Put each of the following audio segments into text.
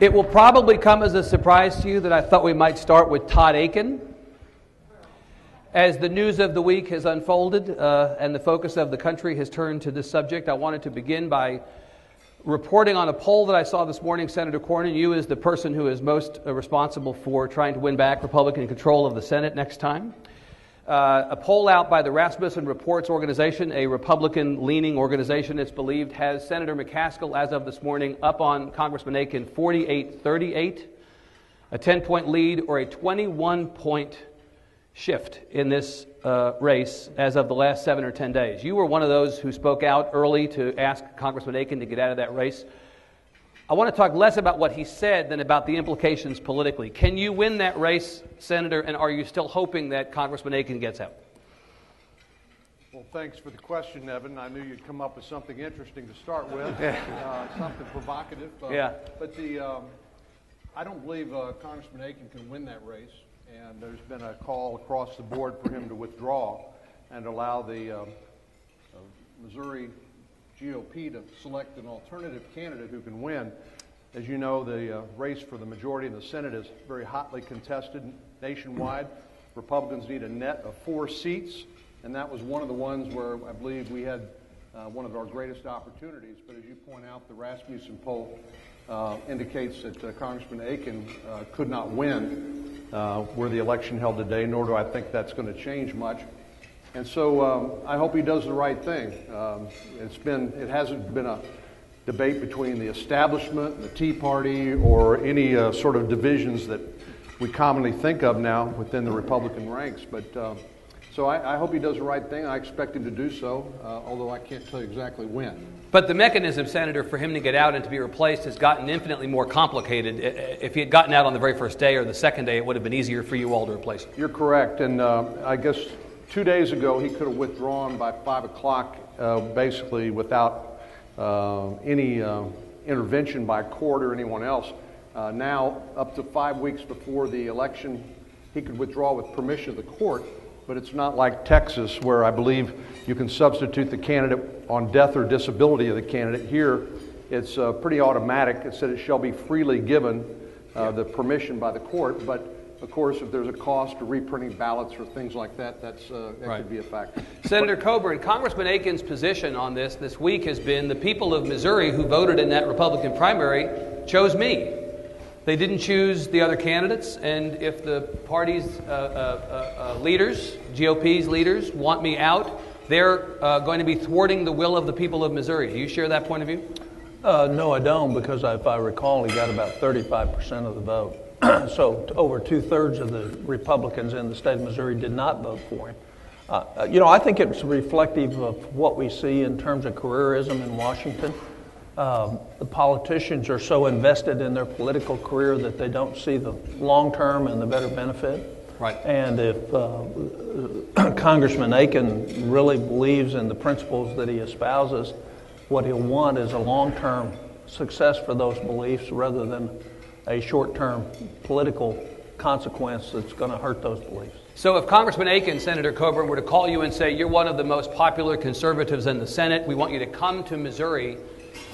It will probably come as a surprise to you that I thought we might start with Todd Akin. As the news of the week has unfolded and the focus of the country has turned to this subject, I wanted to begin by reporting on a poll that I saw this morning. Senator Cornyn, you as the person who is most responsible for trying to win back Republican control of the Senate next time. A poll out by the Rasmussen Reports organization, a Republican-leaning organization, it's believed, has Senator McCaskill, as of this morning, up on Congressman Akin 48-38, a 10-point lead or a 21-point shift in this race as of the last 7 or 10 days. You were one of those who spoke out early to ask Congressman Akin to get out of that race. I want to talk less about what he said than about the implications politically. Can you win that race, Senator, and are you still hoping that Congressman Akin gets out? Well, thanks for the question, Evan. I knew you'd come up with something interesting to start with, something provocative. But I don't believe Congressman Akin can win that race, and there's been a call across the board for him to withdraw and allow the Missouri GOP to select an alternative candidate who can win. As you know, the race for the majority in the Senate is very hotly contested nationwide. Republicans need a net of 4 seats, and that was one of the ones where I believe we had one of our greatest opportunities. But as you point out, the Rasmussen poll indicates that Congressman Akin could not win were the election held today, nor do I think that's going to change much. And so I hope he does the right thing. It hasn't been a debate between the establishment, the Tea Party, or any sort of divisions that we commonly think of now within the Republican ranks. But so I hope he does the right thing. I expect him to do so, although I can't tell you exactly when. But the mechanism, Senator, for him to get out and to be replaced has gotten infinitely more complicated. If he had gotten out on the very first day or the second day, it would have been easier for you all to replace him. You're correct, and I guess 2 days ago, he could have withdrawn by 5 o'clock, basically without any intervention by court or anyone else. Now, up to 5 weeks before the election, he could withdraw with permission of the court, but it's not like Texas, where I believe you can substitute the candidate on death or disability of the candidate. Here, it's pretty automatic. It said it shall be freely given, the permission by the court, but of course, if there's a cost to reprinting ballots or things like that, that could be a factor. Senator Coburn, Congressman Akin's position on this week has been the people of Missouri who voted in that Republican primary chose me. They didn't choose the other candidates, and if the party's leaders, GOP's leaders, want me out, they're going to be thwarting the will of the people of Missouri. Do you share that point of view? No, I don't, because if I recall, he got about 35% of the vote. So over 2/3 of the Republicans in the state of Missouri did not vote for him. I think it's reflective of what we see in terms of careerism in Washington. The politicians are so invested in their political career that they don't see the long term and the better benefit. Right. And if Congressman Akin really believes in the principles that he espouses, what he'll want is a long-term success for those beliefs rather than a short-term political consequence that's going to hurt those beliefs. So if Congressman Akin, Senator Coburn, were to call you and say, you're one of the most popular conservatives in the Senate, we want you to come to Missouri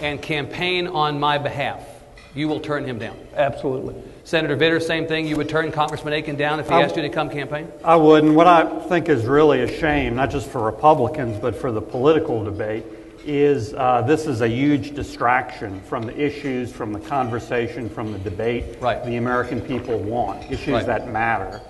and campaign on my behalf, you will turn him down? Absolutely. Senator Vitter, same thing, you would turn Congressman Akin down if he asked you to come campaign? I would, and what I think is really a shame, not just for Republicans, but for the political debate, is this is a huge distraction from the issues, from the conversation, from the debate the American people want, issues that matter,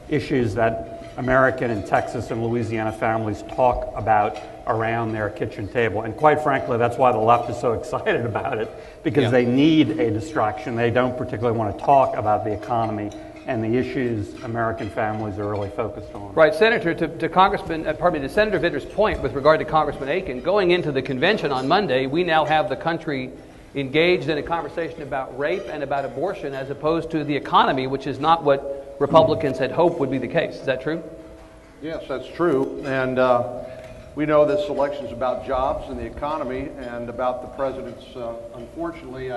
issues that American and Texas and Louisiana families talk about around their kitchen table. And quite frankly, that's why the left is so excited about it, because they need a distraction. They don't particularly want to talk about the economy and the issues American families are really focused on. Right, Senator, to Senator Vitter's point with regard to Congressman Akin, going into the convention on Monday, we now have the country engaged in a conversation about rape and about abortion as opposed to the economy, which is not what Republicans had hoped would be the case. Is that true? Yes, that's true. And we know this election is about jobs and the economy and about the president's, unfortunately,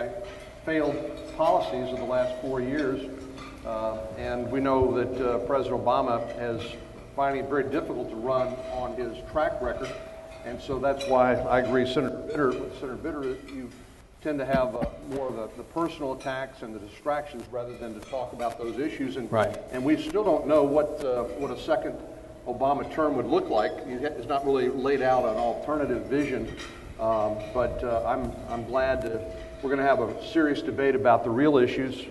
failed policies of the last 4 years. And we know that President Obama is finding it very difficult to run on his track record. And so that's why I agree, Senator Vitter, that you tend to have more of the personal attacks and the distractions rather than to talk about those issues. And, and we still don't know what a second Obama term would look like. It's not really laid out an alternative vision, but I'm glad we're going to have a serious debate about the real issues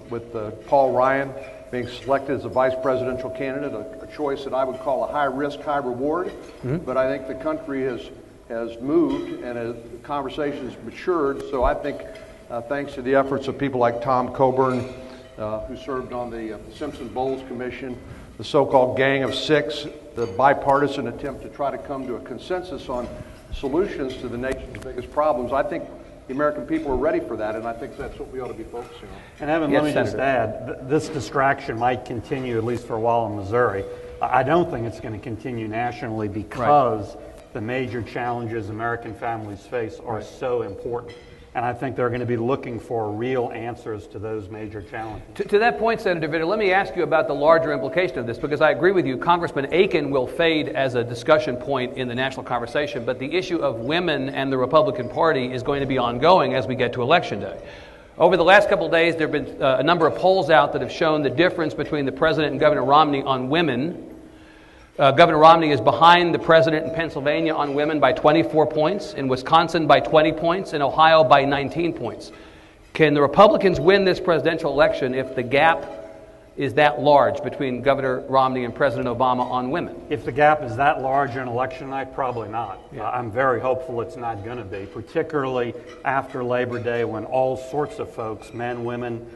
with Paul Ryan being selected as a vice presidential candidate, a choice that I would call a high risk, high reward. But I think the country has moved and the conversation has matured. So I think thanks to the efforts of people like Tom Coburn, who served on the Simpson-Bowles Commission, the so-called Gang of Six, the bipartisan attempt to try to come to a consensus on solutions to the nation's biggest problems, I think the American people are ready for that, and I think that's what we ought to be focusing on. And Evan, let me just add, this distraction might continue at least for a while in Missouri. I don't think it's going to continue nationally because the major challenges American families face are so important. And I think they're going to be looking for real answers to those major challenges. To that point, Senator Vitter, let me ask you about the larger implication of this, because I agree with you. Congressman Akin will fade as a discussion point in the national conversation, but the issue of women and the Republican Party is going to be ongoing as we get to Election Day. Over the last couple of days, there have been a number of polls out that have shown the difference between the president and Governor Romney on women. Governor Romney is behind the president in Pennsylvania on women by 24 points, in Wisconsin by 20 points, in Ohio by 19 points. Can the Republicans win this presidential election if the gap is that large between Governor Romney and President Obama on women? If the gap is that large on election night, probably not. I'm very hopeful it's not going to be, particularly after Labor Day when all sorts of folks, men, women,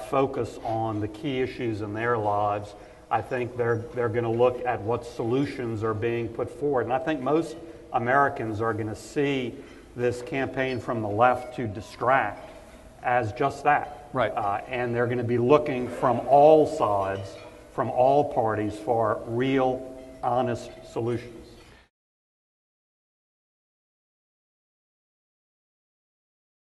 focus on the key issues in their lives. I think they're going to look at what solutions are being put forward. And I think most Americans are going to see this campaign from the left to distract as just that. And they're going to be looking from all sides, from all parties, for real, honest solutions.